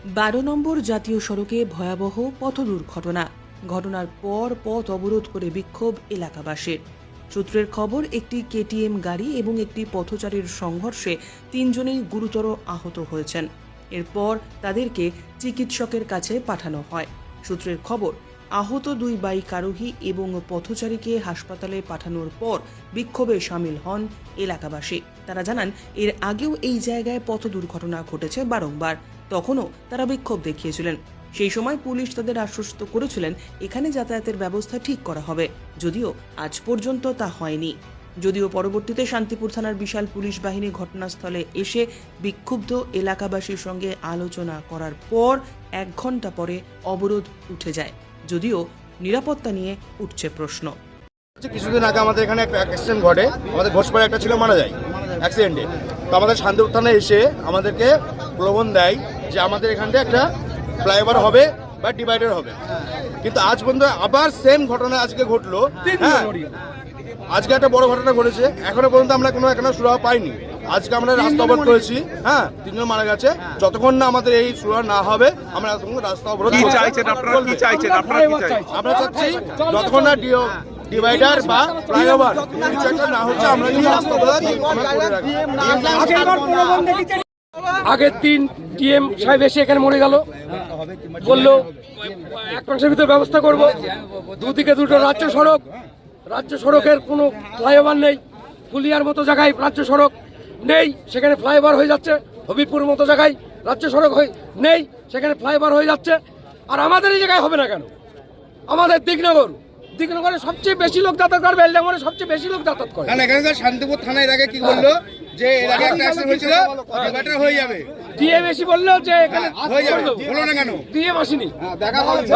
12 নম্বর জাতীয় সড়কে ভয়াবহ পথ দুর্ঘটনা। ঘটনার পর পথ অবরোধ করে বিক্ষোভ এলাকাবাসীর। সূত্রের খবর, একটি কেটিএম গাড়ি এবং একটি পথচারীর সংঘর্ষে 3 জনেই গুরুতর আহত হয়েছেন। এরপর তাদেরকে চিকিৎসকের কাছে পাঠানো হয়। সূত্রের খবর, আহত 2 বাইক আরোহী এবং পথচারীকে হাসপাতালে পাঠানোর পর বিক্ষোভে সামিল হন এলাকাবাসী। তারা জানান, এর আগেও এই জায়গায় পথ দুর্ঘটনা ঘটেছে বারংবার, তখনও তারা বিক্ষোভ দেখিয়েছিলেন। সেই সময় পুলিশ তাদের আশ্বস্ত করেছিলেন এখানে যাতায়াতের ব্যবস্থা ঠিক করা হবে, যদিও আজ পর্যন্ত তা হয়নি। যদিও পরবর্তীতে শান্তিপুর থানার বিশাল পুলিশ বাহিনী ঘটনাস্থলে এসে বিক্ষুব্ধ এলাকাবাসীর সঙ্গে আলোচনা করার পর 1 ঘন্টা পরে অবরোধ উঠে যায়, যদিও নিরাপত্তা নিয়ে উঠছে প্রশ্ন। কিছুদিন আগে আমাদের এখানে একটা অ্যাক্সিডেন্ট ঘটে, আমাদের ঘোষপাড়ে একটা ছিল মারা যায় অ্যাক্সিডেন্টে। তো আমাদের শান্তিপুর থানায় এসে আমাদেরকে প্রলোভন দেয় যে আমাদের এখানটা একটা ফ্লাইওভার হবে বা ডিভাইডার হবে, কিন্তু আজ পর্যন্ত আবার সেম ঘটনা আজকে ঘটলো। হ্যাঁ, আজকে একটা বড় ঘটনা ঘটেছে, এখনো পর্যন্ত আমরা কোনো এখানে সুরাহা পাইনি। আজকে আমরা রাস্তা অবরোধ করেছি। হ্যাঁ, 3 জন মারা গেছে। যতক্ষণ না আমাদের এই সুরাহা না হবে আমরা ততক্ষণ রাস্তা অবরোধ করব। আমরা চাচ্ছি যতক্ষণ না ডিভাইডার বা ফ্লাইওভার কিছু একটা না হচ্ছে আমরা কিন্তু রাস্তা অবরোধ আমরা করে রাখি। আগের দিন ডিএম সাহেব এসে এখানে মরে গেল, বললো 1 মাসের ভিতরে ব্যবস্থা করব। দুদিকে দুটো রাজ্য সড়কের কোনো ফ্লাইওভার নেই। ফুলিয়ার মতো জায়গায় রাজ্য সড়ক নেই, সেখানে ফ্লাইওভার হয়ে যাচ্ছে। হবিপুর মতো জায়গায় রাজ্য সড়ক নেই, সেখানে ফ্লাইওভার হয়ে যাচ্ছে। আর আমাদের এই জায়গায় হবে না কেন? আমাদের দিকনগরে সবচেয়ে বেশি লোক যাতায়াত করে, বেলডাঙ্গরে সবচেয়ে বেশি লোক যাতায়াত করে। এখানকার শান্তিপুর থানায় আগে কি বললো যে এর আগে একটা অ্যাক্সিডেন্ট হয়েছিল, ডিভাইডার হয়ে যাবে। ডিএম এসি বললো যে এখানে হয়ে যাবে, বলো না কেন? ডিএম আসেনি। দেখা হয়েছে।